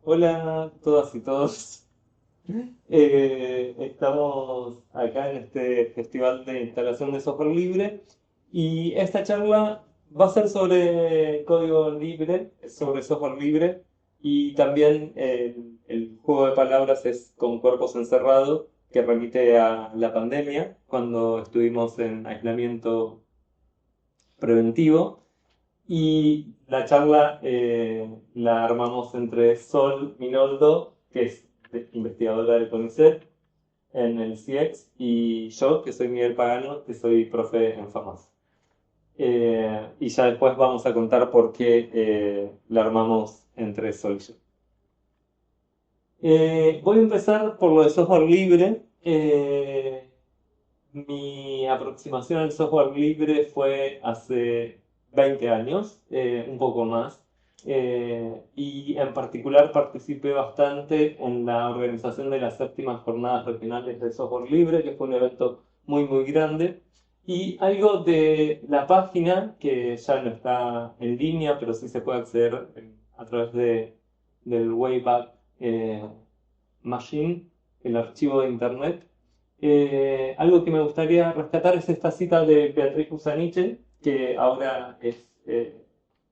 Hola a todas y todos. Estamos acá en este festival de instalación de software libre y esta charla va a ser sobre código libre, sobre software libre y también el juego de palabras es con cuerpos encerrados que remite a la pandemia cuando estuvimos en aislamiento preventivo. Y la charla la armamos entre Sol Minoldo, que es investigadora del CONICET en el CIEX, y yo, que soy Miguel Pagano, que soy profe en FAMAS. Y ya después vamos a contar por qué la armamos entre Sol y yo. Voy a empezar por lo de software libre. Mi aproximación al software libre fue hace 20 años, un poco más, y en particular participé bastante en la organización de las séptimas jornadas regionales de software libre, que fue un evento muy grande, y algo de la página, que ya no está en línea, pero sí se puede acceder a través del Wayback Machine, el archivo de internet. Algo que me gustaría rescatar es esta cita de Beatriz Usaniche, que ahora es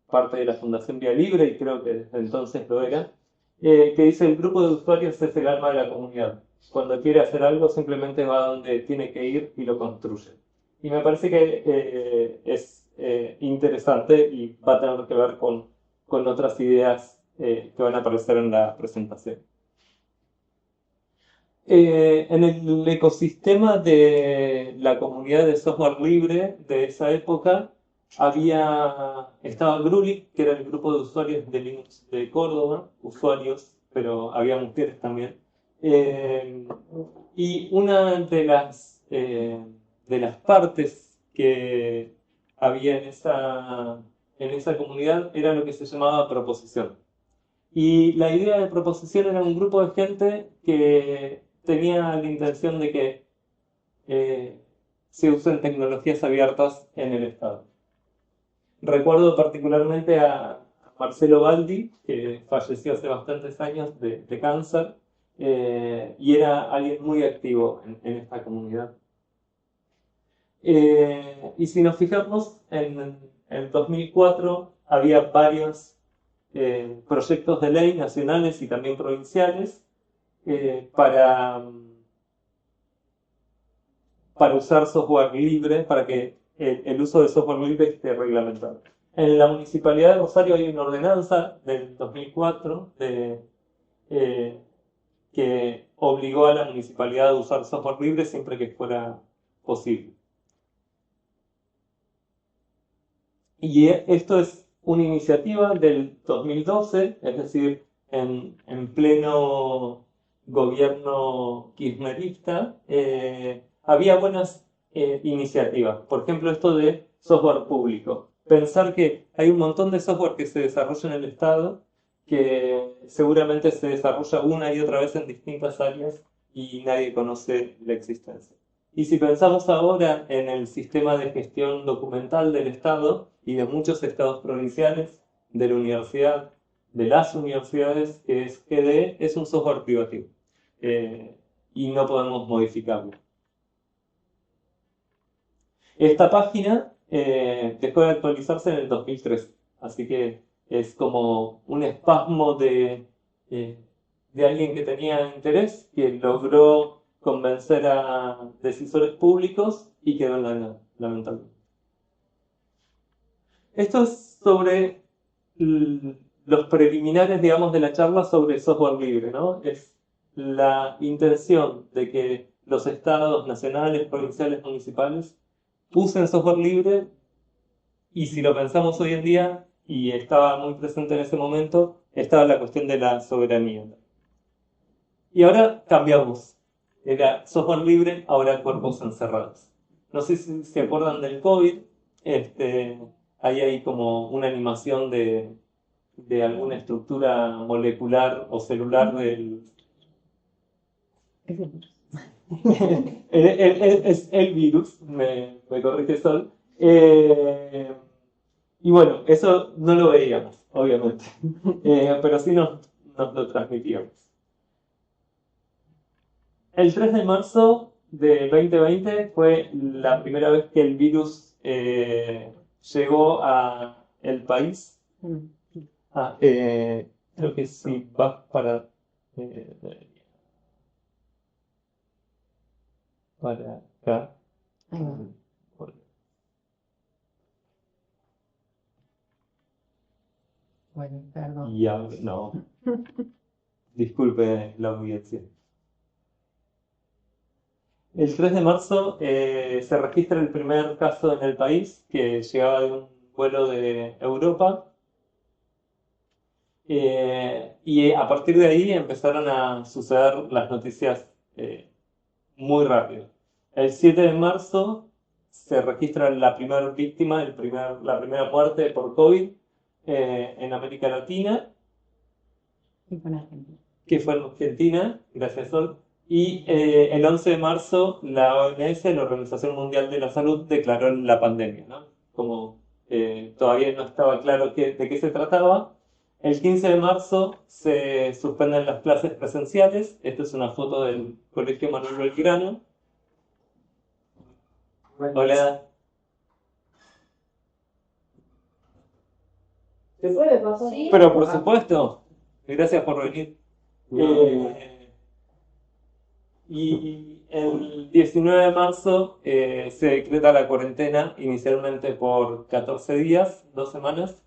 parte de la Fundación Vía Libre y creo que desde entonces lo era, que dice: el grupo de usuarios es el alma de la comunidad. Cuando quiere hacer algo simplemente va donde tiene que ir y lo construye. Y me parece que es interesante y va a tener que ver con otras ideas que van a aparecer en la presentación. En el ecosistema de la comunidad de software libre de esa época estaba Grulik, que era el grupo de usuarios de Linux de Córdoba, usuarios, pero había mujeres también. Eh, y una de las partes que había en esa comunidad era lo que se llamaba proposición. Y la idea de proposición era un grupo de gente que tenía la intención de que eh, se usen tecnologías abiertas en el Estado. Recuerdo particularmente a Marcelo Baldi, que falleció hace bastantes años de cáncer, y era alguien muy activo en esta comunidad. Y si nos fijamos, en el 2004 había varios proyectos de ley nacionales y también provinciales para usar software libre, para que el uso de software libre esté reglamentado. En la Municipalidad de Rosario hay una ordenanza del 2004 que obligó a la municipalidad a usar software libre siempre que fuera posible. Y esto es una iniciativa del 2012, es decir, en pleno gobierno kirchnerista, había buenas iniciativas. Por ejemplo, esto de software público. Pensar que hay un montón de software que se desarrolla en el Estado, que seguramente se desarrolla una y otra vez en distintas áreas y nadie conoce la existencia. Y si pensamos ahora en el sistema de gestión documental del Estado y de muchos estados provinciales, de la universidad, de las universidades, que es GDE, es un software privativo y no podemos modificarlo. Esta página dejó de actualizarse en el 2013, así que es como un espasmo eh, de alguien que tenía interés, que logró convencer a decisores públicos y quedó en la nada, lamentablemente. Esto es sobre los preliminares, digamos, de la charla sobre software libre, ¿no? Es la intención de que los estados nacionales, provinciales, municipales usen software libre y si lo pensamos hoy en día, y estaba muy presente en ese momento, estaba la cuestión de la soberanía. Y ahora cambiamos. Era software libre, ahora cuerpos encerrados. No sé si se acuerdan del COVID. Este, ahí hay como una animación de alguna estructura molecular o celular del... es el virus, me corrige Sol. Y bueno, eso no lo veíamos, obviamente. Pero sí nos lo transmitíamos. El 3 de marzo de 2020 fue la primera vez que el virus llegó a el país. Creo que si vas para acá. Ahí va. Bueno, perdón. Y ahora, no, disculpe la audiencia. El 3 de marzo se registra el primer caso en el país que llegaba de un vuelo de Europa. Y a partir de ahí empezaron a suceder las noticias muy rápido. El 7 de marzo se registra la primera víctima, la primera muerte por COVID en América Latina, Y con Argentina. que fue en Argentina, gracias Sol. Y el 11 de marzo la OMS, la Organización Mundial de la Salud, declaró la pandemia, ¿no? Como todavía no estaba claro de qué se trataba. El 15 de marzo se suspenden las clases presenciales. Esta es una foto del Colegio Manuel Belgrano. Hola. ¿Se puede pasar? Sí. Pero por supuesto, gracias por venir. Y el 19 de marzo se decreta la cuarentena inicialmente por 14 días, 2 semanas,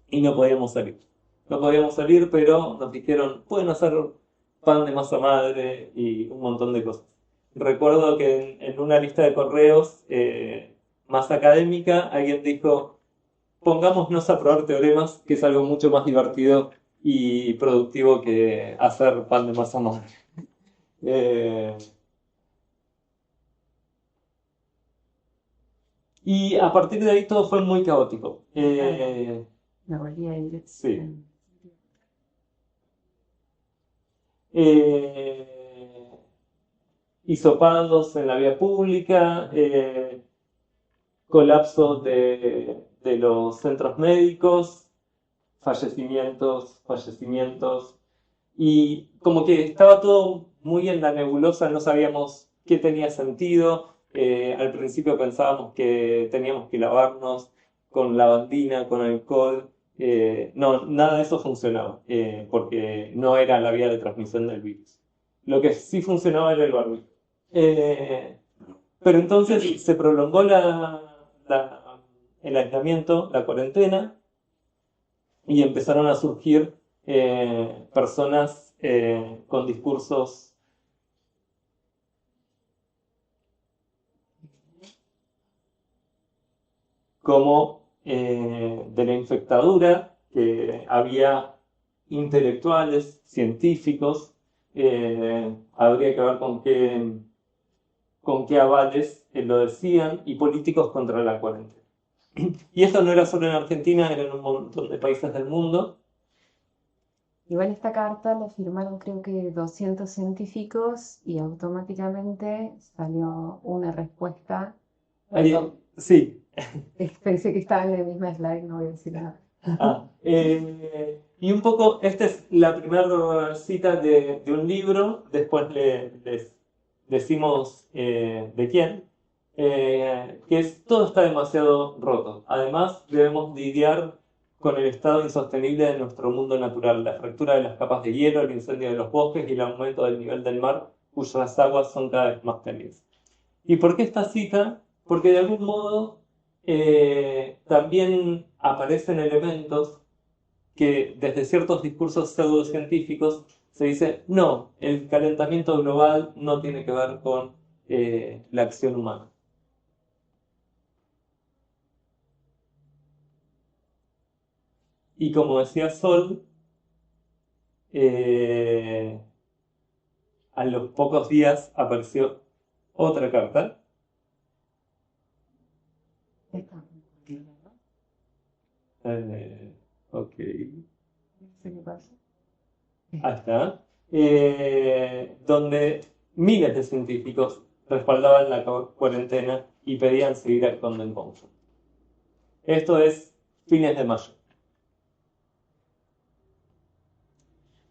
y no podíamos salir. No podíamos salir, pero nos dijeron, pueden hacer pan de masa madre y un montón de cosas. Recuerdo que en una lista de correos más académica alguien dijo, pongámonos a probar teoremas, que es algo mucho más divertido y productivo que hacer pan de masa madre. Y a partir de ahí todo fue muy caótico. Me volví a ir. Sí. Hisopados en la vía pública, colapso de los centros médicos, fallecimientos, y como que estaba todo muy en la nebulosa, no sabíamos qué tenía sentido. Al principio pensábamos que teníamos que lavarnos con lavandina, con alcohol. No, nada de eso funcionaba, porque no era la vía de transmisión del virus. Lo que sí funcionaba era el barbijo. Pero entonces se prolongó el aislamiento, la cuarentena, y empezaron a surgir personas con discursos como de la infectadura, que había intelectuales, científicos, habría que ver con qué avales lo decían, y políticos contra la cuarentena. Y esto no era solo en Argentina, era en un montón de países del mundo. Igual esta carta la firmaron creo que 200 científicos y automáticamente salió una respuesta. Sí. Pensé que estaba en la misma slide, no voy a decir nada. Y un poco, esta es la primera cita de un libro, después les decimos de quién, que es todo está demasiado roto. Además, debemos lidiar con el estado insostenible de nuestro mundo natural, la fractura de las capas de hielo, el incendio de los bosques y el aumento del nivel del mar, cuyas aguas son cada vez más cálidas. ¿Y por qué esta cita? Porque de algún modo también aparecen elementos que desde ciertos discursos pseudocientíficos se dice, no, el calentamiento global no tiene que ver con la acción humana. Y como decía Sol, a los pocos días apareció otra carta. Ok. No sé qué pasa. Ahí está. Donde miles de científicos respaldaban la cuarentena y pedían seguir actuando en conjunto. Esto es fines de mayo.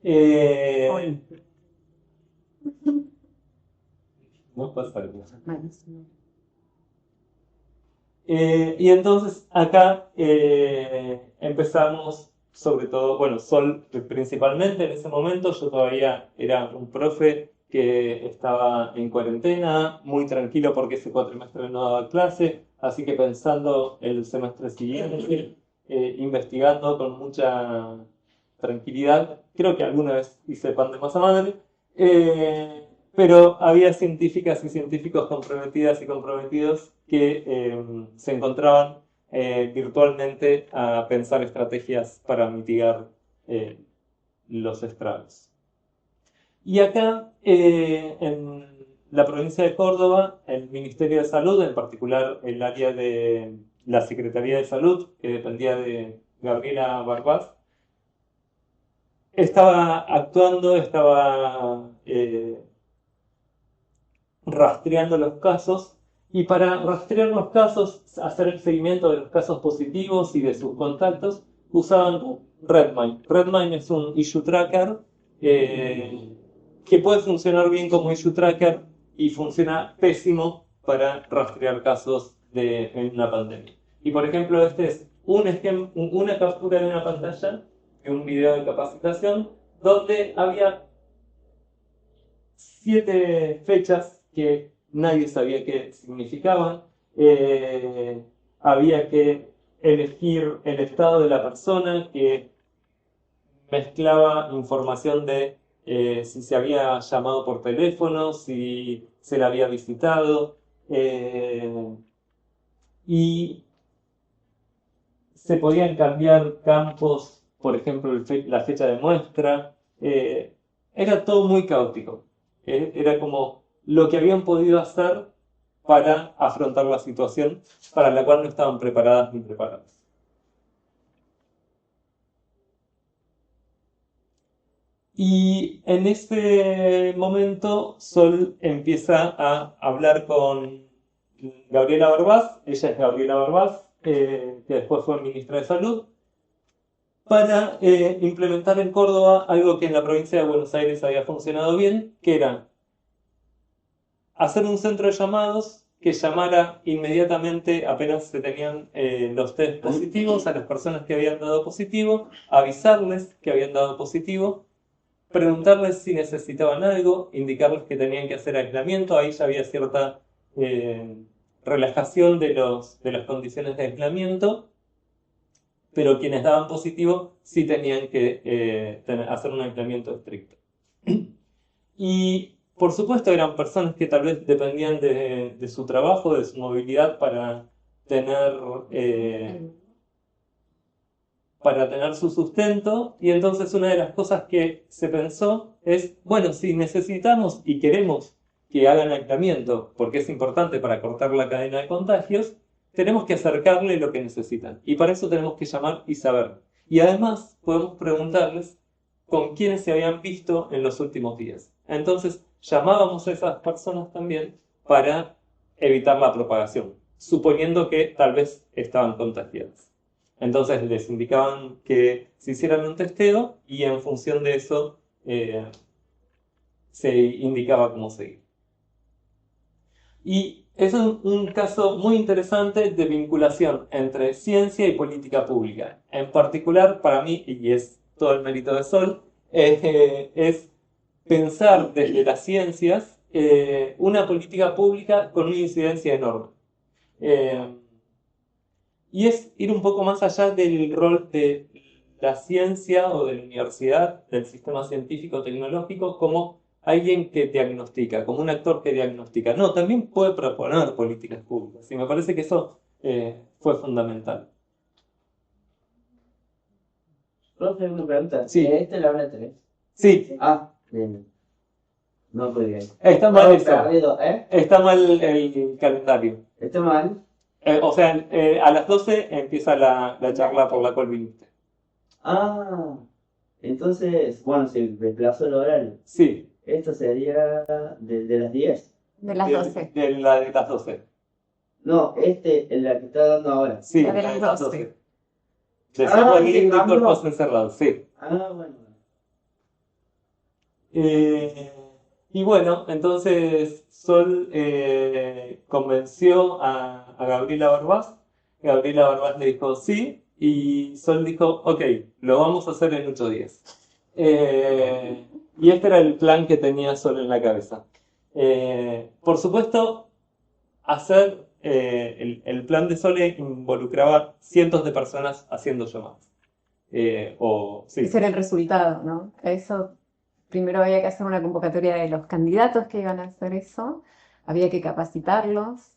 Eh, no pasa algo. Buenísimo. Y entonces acá empezamos, sobre todo, bueno, Sol principalmente en ese momento, yo todavía era un profe que estaba en cuarentena, muy tranquilo porque ese cuatrimestre no daba clase, así que pensando el semestre siguiente, investigando con mucha tranquilidad, creo que alguna vez hice pan de masa madre, pero había científicas y científicos comprometidas y comprometidos que se encontraban virtualmente a pensar estrategias para mitigar los estragos. Y acá, en la provincia de Córdoba, el Ministerio de Salud, en particular el área de la Secretaría de Salud, que dependía de Gabriela Barbaz, estaba actuando, estaba rastreando los casos, y para rastrear los casos, hacer el seguimiento de los casos positivos y de sus contactos, usaban Redmine. Redmine es un issue tracker que puede funcionar bien como issue tracker y funciona pésimo para rastrear casos en una pandemia. Y por ejemplo, este es una captura de una pantalla de un video de capacitación donde había 7 fechas que nadie sabía qué significaban. Había que elegir el estado de la persona, que mezclaba información de si se había llamado por teléfono, si se la había visitado, y se podían cambiar campos, por ejemplo, la fecha de muestra. Era todo muy caótico. Era como lo que habían podido hacer para afrontar la situación para la cual no estaban preparadas ni preparados. Y en ese momento Sol empieza a hablar con Gabriela Barbaz, ella es Gabriela Barbaz, que después fue ministra de Salud, para implementar en Córdoba algo que en la provincia de Buenos Aires había funcionado bien, que era hacer un centro de llamados que llamara inmediatamente, apenas se tenían los test positivos, a las personas que habían dado positivo, avisarles que habían dado positivo, preguntarles si necesitaban algo, indicarles que tenían que hacer aislamiento. Ahí ya había cierta relajación de las condiciones de aislamiento, pero quienes daban positivo sí tenían que hacer un aislamiento estricto. Y por supuesto eran personas que tal vez dependían de su trabajo, de su movilidad para tener su sustento, y entonces una de las cosas que se pensó es, bueno, si necesitamos y queremos que hagan aislamiento, porque es importante para cortar la cadena de contagios, tenemos que acercarle lo que necesitan. Y para eso tenemos que llamar y saber. Y además podemos preguntarles con quiénes se habían visto en los últimos días. Entonces llamábamos a esas personas también para evitar la propagación, suponiendo que tal vez estaban contagiadas. Entonces les indicaban que se hicieran un testeo y en función de eso se indicaba cómo seguir. Y es un caso muy interesante de vinculación entre ciencia y política pública. En particular, para mí, y es todo el mérito de Sol, es pensar desde las ciencias una política pública con una incidencia enorme. Y es ir un poco más allá del rol de la ciencia o de la universidad, del sistema científico-tecnológico, como alguien que diagnostica, como un actor que diagnostica. No, también puede proponer políticas públicas. Y me parece que eso fue fundamental. Profe, una pregunta. Sí. ¿Esta es la hora 3? Sí. Ah, bien. No podía ir. Está mal No, eso. perdido, ¿eh? Está mal el calendario. ¿Está mal? O sea, a las 12 empieza la charla por la cual viniste. Ah, entonces, bueno, se desplazó el horario. Sí. Esto sería de las 10. De las 12. De la de las 12. No, es la que está dando ahora. Sí, La de las 12. Decíamos el link de cambió. cuerpos encerrados, sí. Ah, bueno. Y bueno, entonces Sol convenció a Gabriela Barbás. Gabriela Barbás le dijo sí, y Sol dijo, ok, lo vamos a hacer en 8 días. Y este era el plan que tenía Sol en la cabeza. Por supuesto, hacer el plan de Sol involucraba cientos de personas haciendo llamadas. Sí. Ese era el resultado, ¿no? Eso, primero había que hacer una convocatoria de los candidatos que iban a hacer eso, había que capacitarlos,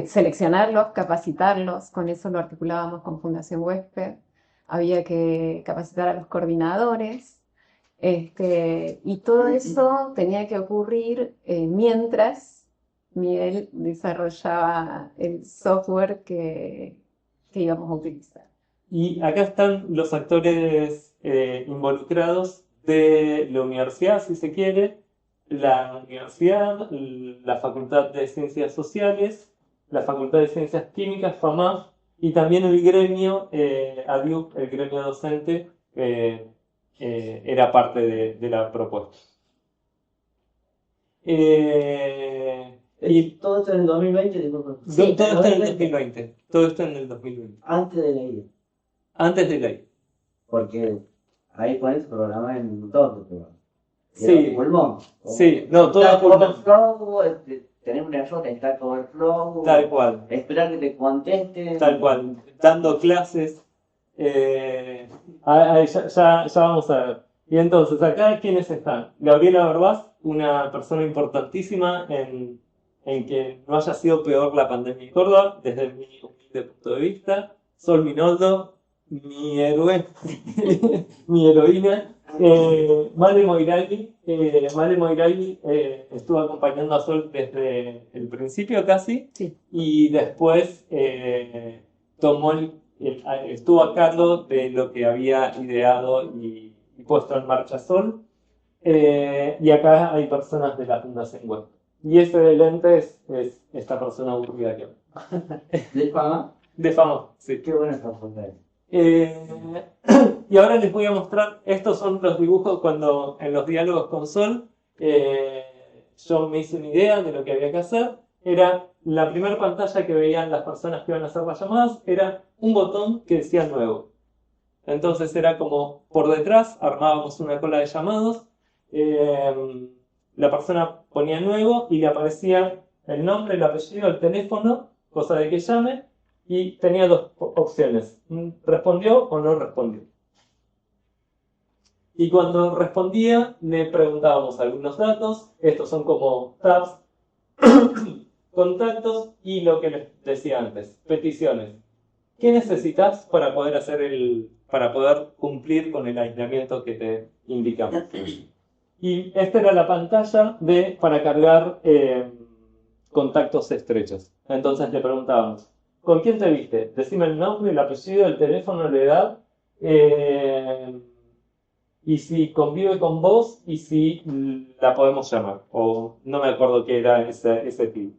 seleccionarlos, capacitarlos, con eso lo articulábamos con Fundación Huésped, había que capacitar a los coordinadores, y todo eso tenía que ocurrir mientras Miguel desarrollaba el software que íbamos a utilizar. Y acá están los actores involucrados de la universidad, si se quiere, la universidad, la Facultad de Ciencias Sociales, la Facultad de Ciencias Químicas, FAMAF, y también el gremio, ADIUC, el gremio docente, era parte de la propuesta. Y todo esto en el 2020, disculpa. Sí, Todo esto en el 2020. Todo esto en el 2020. Antes de la IA. Antes de la I. Porque ahí pones programas en todo, pero Sí. pulmón. Sí, no, todo Stack pulmón. Overflow, tener un error en Stack Overflow. Tal cual. Esperar que te contesten. Tal cual, dando clases. Ya vamos a ver. Y entonces, acá, ¿quiénes están? Gabriela Barbás, una persona importantísima en que no haya sido peor la pandemia en Córdoba, desde mi humilde punto de vista. Sol Minoldo, mi héroe, mi heroína. Male Moiraghi. Male Moiraghi estuvo acompañando a Sol desde el principio casi. Sí. Y después tomó estuvo a cargo de lo que había ideado y puesto en marcha Sol. Y acá hay personas de la Fundación Web. Y ese del ente es esta persona aburrida que ¿De fama? de fama, sí. Qué buena esta fundación. Y ahora les voy a mostrar, estos son los dibujos cuando en los diálogos con Sol yo me hice una idea de lo que había que hacer. Era la primera pantalla que veían las personas que iban a hacer las llamadas, era un botón que decía nuevo. Entonces era como por detrás armábamos una cola de llamados, la persona ponía nuevo y le aparecía el nombre, el apellido, el teléfono, cosa de que llame, y tenía dos opciones, respondió o no respondió. Y cuando respondía le preguntábamos algunos datos, estos son como tabs, contactos y lo que les decía antes, peticiones. ¿Qué necesitas para poder para poder cumplir con el aislamiento que te indicamos? Y esta era la pantalla para cargar contactos estrechos. Entonces le preguntábamos, ¿con quién te viste? Decime el nombre, el apellido, el teléfono, la edad, y si convive con vos y si la podemos llamar. O no me acuerdo qué era ese tipo.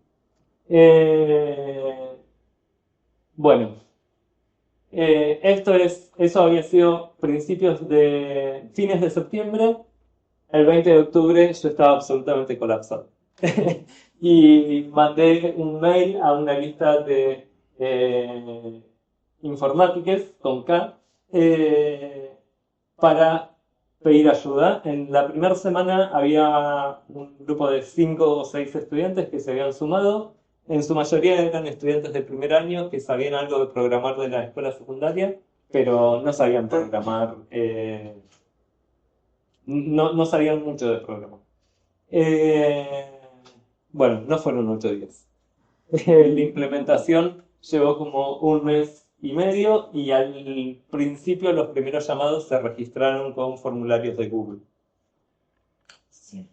Bueno, eso había sido fines de septiembre. El 20 de octubre yo estaba absolutamente colapsado. Y mandé un mail a una lista de informáticos con K para pedir ayuda. En la primera semana había un grupo de 5 o 6 estudiantes que se habían sumado. En su mayoría eran estudiantes de primer año que sabían algo de programar de la escuela secundaria, pero no sabían programar, no sabían mucho de programar. Bueno, no fueron 8 días. La implementación llevó como 1 mes y medio y al principio los primeros llamados se registraron con formularios de Google. Sí.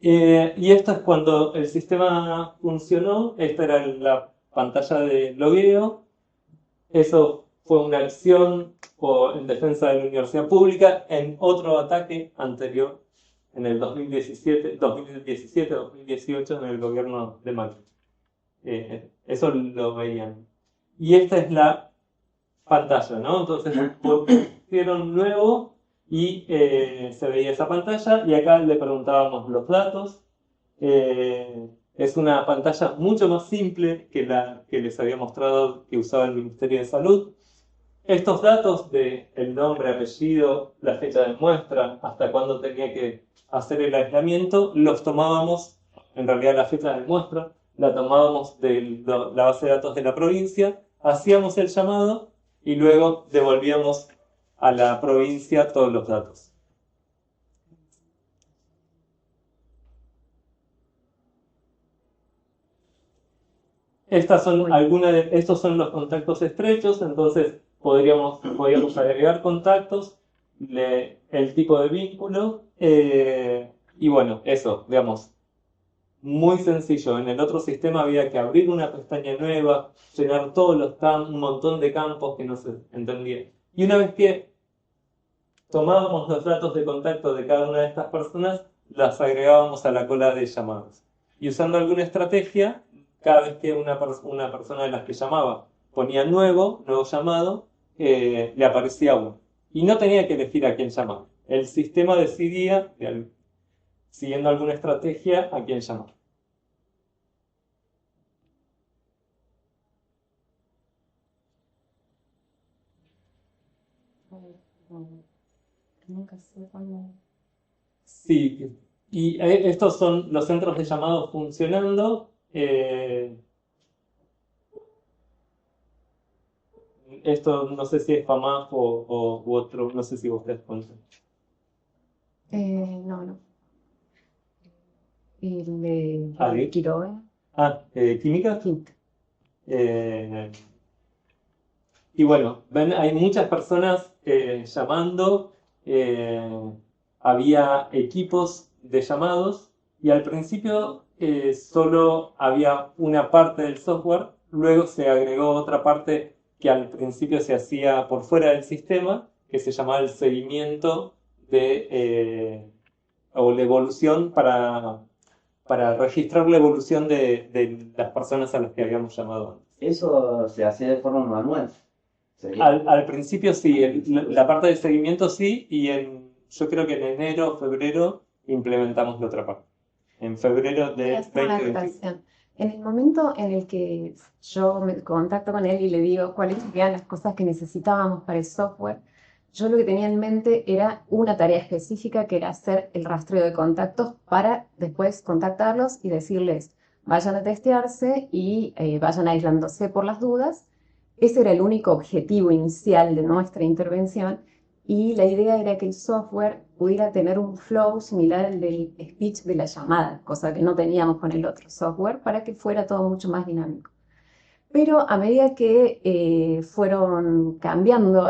Y esto es cuando el sistema funcionó. Esta era la pantalla de logueo. Eso fue una acción en defensa de la universidad pública en otro ataque anterior, en el 2017-2018, en el gobierno de Macri. Eso lo veían. Y esta es la pantalla, ¿no? Entonces pusieron nuevo y se veía esa pantalla y acá le preguntábamos los datos. Es una pantalla mucho más simple que la que les había mostrado que usaba el Ministerio de Salud. Estos datos de el nombre, apellido, la fecha de muestra, hasta cuándo tenía que hacer el aislamiento, los tomábamos, en realidad la fecha de muestra, la tomábamos de la base de datos de la provincia, hacíamos el llamado y luego devolvíamos a la provincia todos los datos. Estos son los contactos estrechos, entonces podríamos agregar contactos, el tipo de vínculo, y bueno, eso, digamos, muy sencillo. En el otro sistema había que abrir una pestaña nueva, llenar un montón de campos que no se entendía. Y una vez que tomábamos los datos de contacto de cada una de estas personas, las agregábamos a la cola de llamadas. Y usando alguna estrategia, cada vez que una persona de las que llamaba ponía nuevo llamado, le aparecía uno. Y no tenía que elegir a quién llamar. El sistema decidía, siguiendo alguna estrategia, a quién llamar. Nunca sé cómo. Sí, y estos son los centros de llamado funcionando. Esto no sé si es FAMAF u otro, no sé si ustedes conocen. No. El de ¿Alguien? Quiroga. ¿Química? Quinta. Eh, y bueno, ven, hay muchas personas llamando, había equipos de llamados y al principio solo había una parte del software, luego se agregó otra parte que al principio se hacía por fuera del sistema, que se llamaba el seguimiento o la evolución para registrar la evolución de las personas a las que habíamos llamado antes. Eso se hacía de forma manual. ¿Sería? Al principio sí, la parte de seguimiento sí, y yo creo que en enero o febrero implementamos la otra parte. En febrero Voy de a hacer una 2021. aclaración. En el momento en el que yo me contacto con él y le digo cuáles eran las cosas que necesitábamos para el software, yo lo que tenía en mente era una tarea específica que era hacer el rastreo de contactos para después contactarlos y decirles vayan a testearse y vayan aislándose por las dudas. Ese era el único objetivo inicial de nuestra intervención y la idea era que el software pudiera tener un flow similar al del speech de la llamada, cosa que no teníamos con el otro software, para que fuera todo mucho más dinámico. Pero a medida que fueron cambiando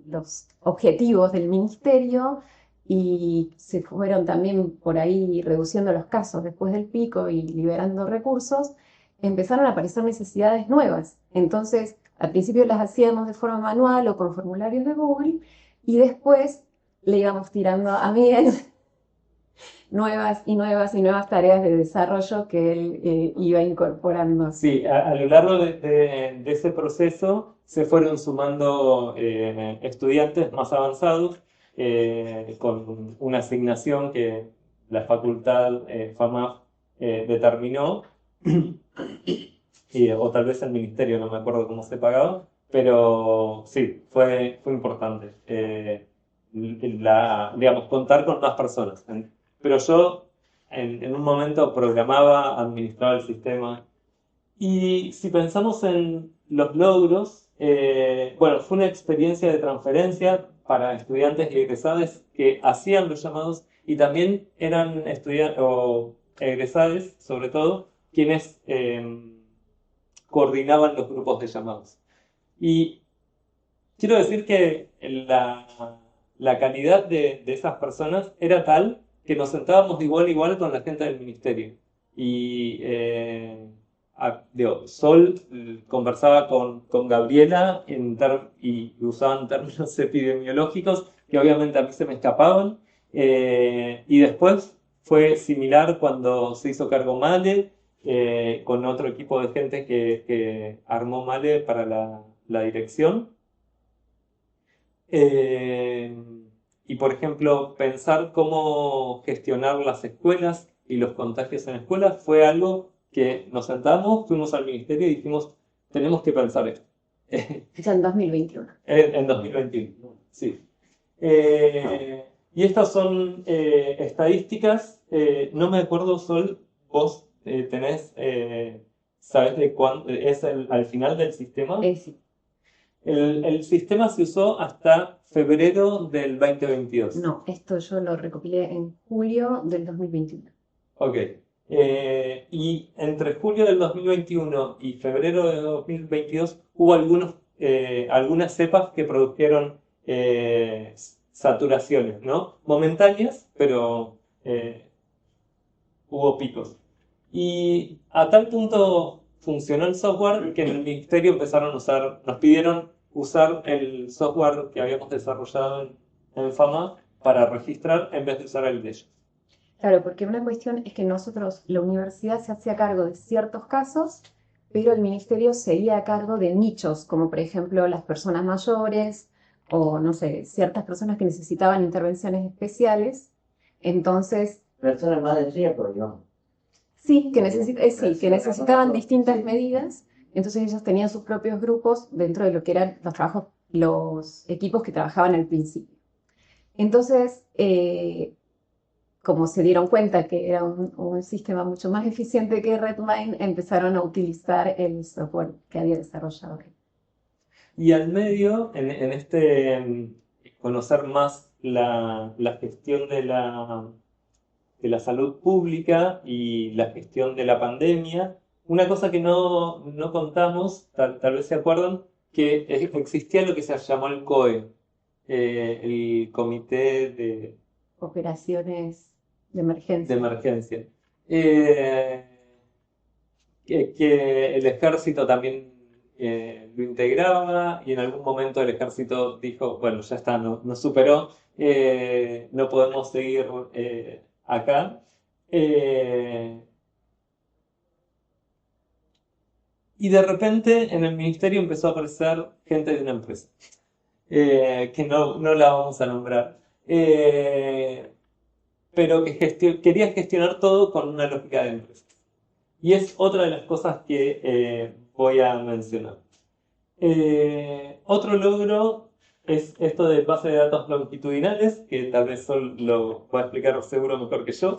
los objetivos del ministerio y se fueron también por ahí reduciendo los casos después del pico y liberando recursos, empezaron a aparecer necesidades nuevas. Entonces, al principio las hacíamos de forma manual o con formularios de Google y después le íbamos tirando a Miguel nuevas y nuevas y nuevas tareas de desarrollo que él iba incorporando. Sí, a lo largo de ese proceso se fueron sumando estudiantes más avanzados con una asignación que la facultad FAMAF determinó, o tal vez el ministerio, no me acuerdo cómo se pagaba, pero sí, fue importante. Digamos, contar con más personas. Pero yo en un momento programaba, administraba el sistema. Y si pensamos en los logros, bueno, fue una experiencia de transferencia para estudiantes y egresados que hacían los llamados y también eran estudiantes o egresados, sobre todo, quienes coordinaban los grupos de llamados. Y quiero decir que la calidad de esas personas era tal que nos sentábamos de igual a igual con la gente del ministerio. Y Sol conversaba con Gabriela y usaban términos epidemiológicos que obviamente a mí se me escapaban. Y después fue similar cuando se hizo cargo Male, con otro equipo de gente que armó Male para la dirección. y, por ejemplo, pensar cómo gestionar las escuelas y los contagios en escuelas fue algo que nos sentamos, fuimos al ministerio y dijimos, tenemos que pensar esto. Ya en 2021. En 2021, sí. Y estas son estadísticas, no me acuerdo, Sol, vos ¿sabés de cuándo es al final del sistema? Sí. El sistema se usó hasta febrero del 2022. No, esto yo lo recopilé en julio del 2021. Ok. Y entre julio del 2021 y febrero de 2022 hubo algunas cepas que produjeron saturaciones, ¿no? Momentáneas, pero hubo picos. Y a tal punto funcionó el software que en el ministerio nos pidieron usar el software que habíamos desarrollado en Fama para registrar en vez de usar el de ellos. Claro, porque una cuestión es que nosotros, la universidad se hacía cargo de ciertos casos, pero el ministerio seguía a cargo de nichos, como por ejemplo las personas mayores o, no sé, ciertas personas que necesitaban intervenciones especiales. Entonces, Personas más de riesgo, digamos. sí, que necesitaban distintas medidas. Entonces ellos tenían sus propios grupos dentro de lo que eran los equipos que trabajaban al principio. Entonces, como se dieron cuenta que era un sistema mucho más eficiente que Redmine, empezaron a utilizar el software que había desarrollado. Y al medio, en conocer más la gestión de la salud pública y la gestión de la pandemia, una cosa que no contamos, tal vez se acuerdan, que existía lo que se llamó el COE, el Comité Operaciones de de emergencia. Emergencia. Que el ejército también lo integraba y en algún momento el ejército dijo, bueno, ya está, nos superó, no podemos seguir acá. Y de repente en el ministerio empezó a aparecer gente de una empresa, que no la vamos a nombrar, pero que quería gestionar todo con una lógica de empresa. Y es otra de las cosas que voy a mencionar. Otro logro es esto de base de datos longitudinales, que tal vez Sol lo va a explicar seguro mejor que yo.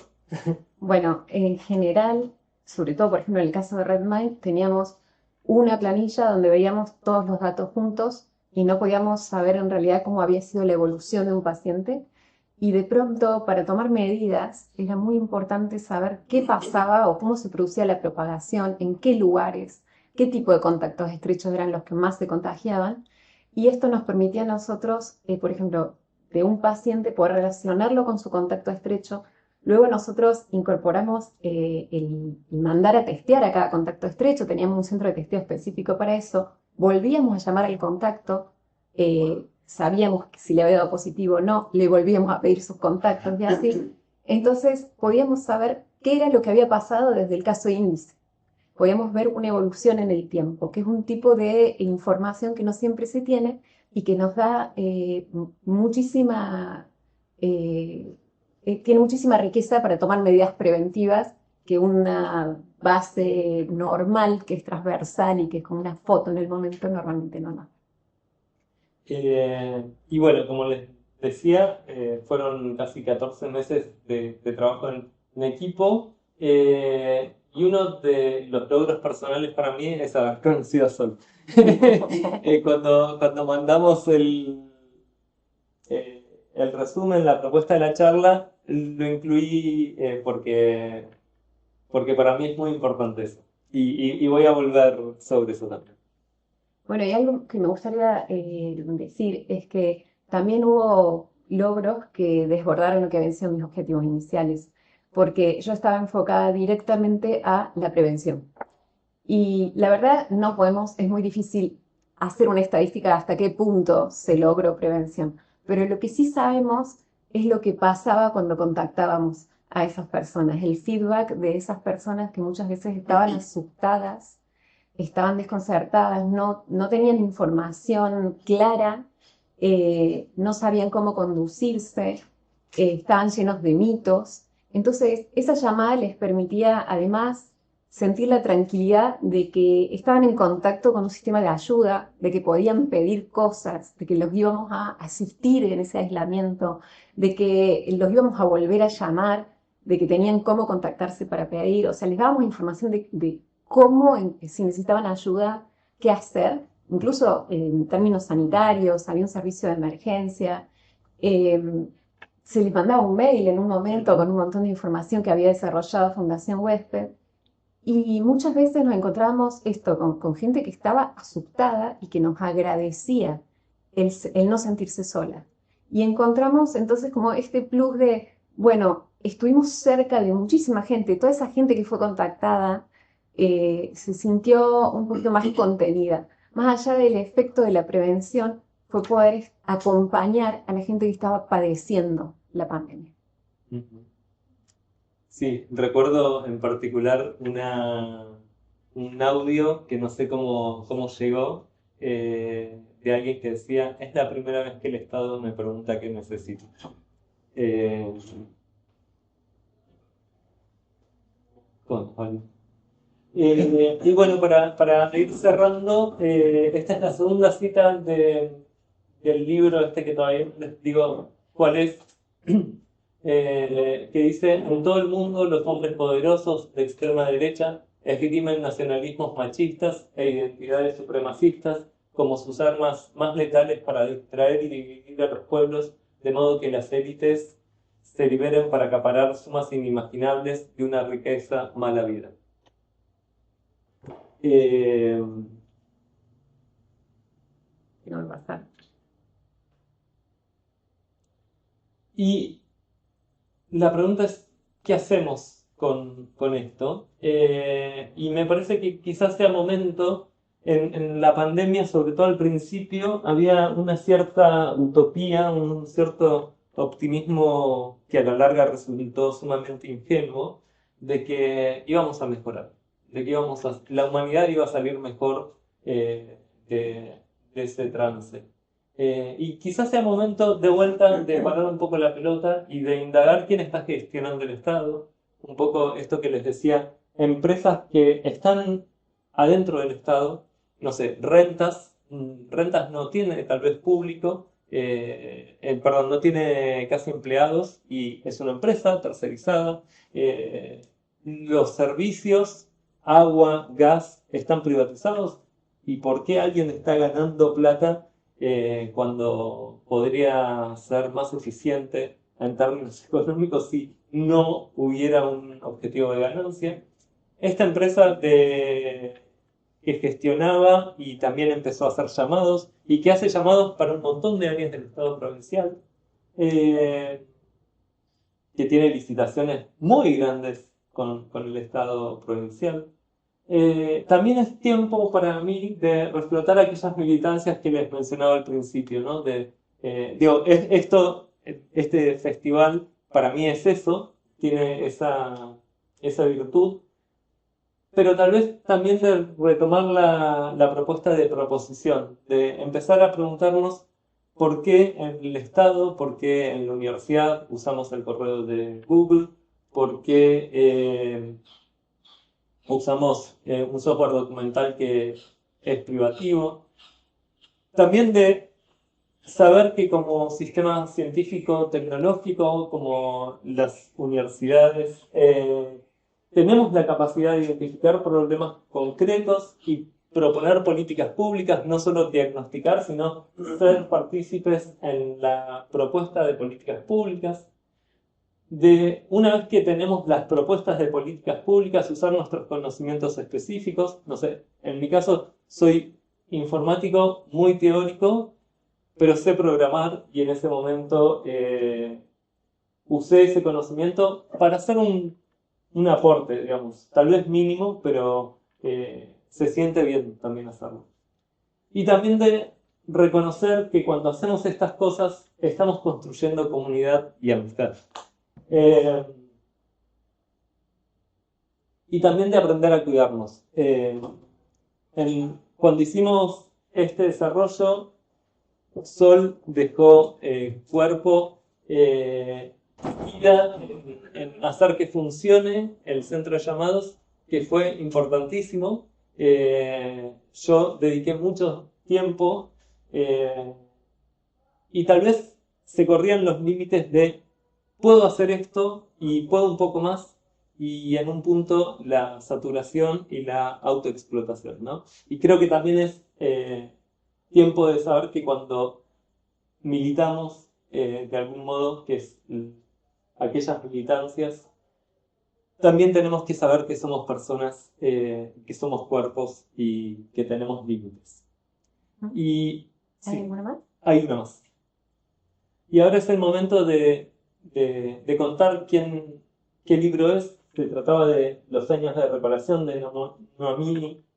Bueno, en general, sobre todo, por ejemplo, en el caso de Redmine, teníamos una planilla donde veíamos todos los datos juntos y no podíamos saber en realidad cómo había sido la evolución de un paciente. Y de pronto, para tomar medidas, era muy importante saber qué pasaba o cómo se producía la propagación, en qué lugares, qué tipo de contactos estrechos eran los que más se contagiaban. Y esto nos permitía a nosotros, por ejemplo, de un paciente poder relacionarlo con su contacto estrecho. Luego nosotros incorporamos el mandar a testear a cada contacto estrecho, teníamos un centro de testeo específico para eso, volvíamos a llamar al contacto, sabíamos que si le había dado positivo o no, le volvíamos a pedir sus contactos y así. Entonces podíamos saber qué era lo que había pasado desde el caso índice. Podíamos ver una evolución en el tiempo, que es un tipo de información que no siempre se tiene y que nos da tiene muchísima riqueza para tomar medidas preventivas que una base normal, que es transversal y que es como una foto en el momento, normalmente no da. Y bueno, como les decía, fueron casi 14 meses de trabajo en equipo. Y uno de los logros personales para mí es haber conocido a Sol. Cuando mandamos el resumen, la propuesta de la charla, lo incluí porque para mí es muy importante eso. Y voy a volver sobre eso también. Bueno, y algo que me gustaría decir es que también hubo logros que desbordaron lo que habían sido mis objetivos iniciales, porque yo estaba enfocada directamente a la prevención. Y la verdad no podemos, es muy difícil hacer una estadística de hasta qué punto se logró prevención, pero lo que sí sabemos es lo que pasaba cuando contactábamos a esas personas, el feedback de esas personas que muchas veces estaban asustadas, estaban desconcertadas, no tenían información clara no sabían cómo conducirse, estaban llenos de mitos. Entonces, esa llamada les permitía además sentir la tranquilidad de que estaban en contacto con un sistema de ayuda, de que podían pedir cosas, de que los íbamos a asistir en ese aislamiento, de que los íbamos a volver a llamar, de que tenían cómo contactarse para pedir. O sea, les dábamos información de cómo, si necesitaban ayuda, qué hacer, incluso en términos sanitarios, había un servicio de emergencia. Se les mandaba un mail en un momento con un montón de información que había desarrollado Fundación Huésped. Y muchas veces nos encontrábamos esto con gente que estaba asustada y que nos agradecía el no sentirse sola. Y encontramos entonces como este plus de, bueno, estuvimos cerca de muchísima gente, toda esa gente que fue contactada se sintió un poquito más contenida. Más allá del efecto de la prevención, fue poder acompañar a la gente que estaba padeciendo la pandemia. Ujú. Sí, recuerdo en particular un audio que no sé cómo llegó, de alguien que decía, es la primera vez que el Estado me pregunta qué necesito. Eh, Juan. Y bueno, para ir cerrando, esta es la segunda cita del libro este que todavía les digo cuál es, que dice, en todo el mundo los hombres poderosos de extrema derecha esgrimen nacionalismos machistas e identidades supremacistas como sus armas más letales para distraer y dividir a los pueblos, de modo que las élites se liberen para acaparar sumas inimaginables de una riqueza mala vida. Eh, No va a pasar. y la pregunta es, ¿qué hacemos con esto? Y me parece que quizás sea momento, en la pandemia, sobre todo al principio, había una cierta utopía, un cierto optimismo que a la larga resultó sumamente ingenuo, de que íbamos a mejorar, de que la humanidad iba a salir mejor de ese trance. Y quizás sea momento de vuelta de parar un poco la pelota y de indagar quién está gestionando el Estado. Un poco esto que les decía, empresas que están adentro del Estado, no sé, rentas no tiene tal vez público, perdón, no tiene casi empleados y es una empresa tercerizada. Los servicios, agua, gas, están privatizados. ¿Y por qué alguien está ganando plata cuando podría ser más eficiente en términos económicos si no hubiera un objetivo de ganancia? Esta empresa que gestionaba y también empezó a hacer llamados y que hace llamados para un montón de áreas del Estado provincial, eh, que tiene licitaciones muy grandes con el Estado provincial. También es tiempo para mí de reflotar aquellas militancias que les mencionaba al principio, ¿no? Este festival para mí es eso, tiene esa virtud, pero tal vez también de retomar la propuesta de proposición, de empezar a preguntarnos por qué en el Estado, por qué en la universidad usamos el correo de Google, por qué usamos un software documental que es privativo. También de saber que como sistema científico-tecnológico, como las universidades, tenemos la capacidad de identificar problemas concretos y proponer políticas públicas, no solo diagnosticar, sino ser partícipes en la propuesta de políticas públicas. De una vez que tenemos las propuestas de políticas públicas, usar nuestros conocimientos específicos. No sé, en mi caso soy informático muy teórico, pero sé programar y en ese momento usé ese conocimiento para hacer un aporte, digamos, tal vez mínimo, pero se siente bien también hacerlo. Y también de reconocer que cuando hacemos estas cosas estamos construyendo comunidad y amistad. Eh, y también de aprender a cuidarnos. Cuando hicimos este desarrollo, Sol dejó cuerpo, vida en hacer que funcione el centro de llamados, que fue importantísimo. Yo dediqué mucho tiempo y tal vez se corrían los límites de puedo hacer esto y puedo un poco más, y en un punto la saturación y la autoexplotación, ¿no? Y creo que también es tiempo de saber que cuando militamos de algún modo, que es aquellas militancias, también tenemos que saber que somos personas, que somos cuerpos y que tenemos límites. Y ¿Hay sí, alguna más? hay una más. Y ahora es el momento de contar qué libro es. Se trataba de Los años de reparación de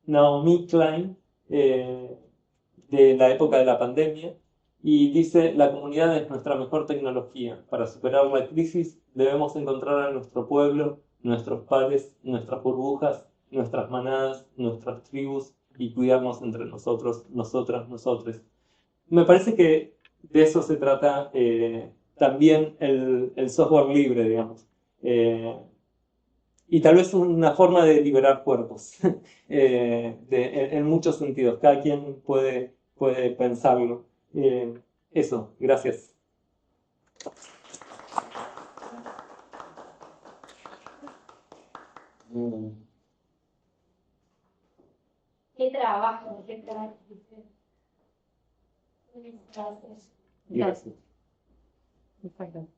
Naomi Klein, de la época de la pandemia. Y dice, la comunidad es nuestra mejor tecnología. Para superar la crisis debemos encontrar a nuestro pueblo, nuestros pares, nuestras burbujas, nuestras manadas, nuestras tribus y cuidarnos entre nosotros, nosotras, nosotres. Me parece que de eso se trata también el software libre, digamos. Y tal vez una forma de liberar cuerpos, en muchos sentidos. Cada quien puede pensarlo. Eso, gracias. Mm. Qué trabajo, qué trabajo. Gracias. Gracias. Perfecto.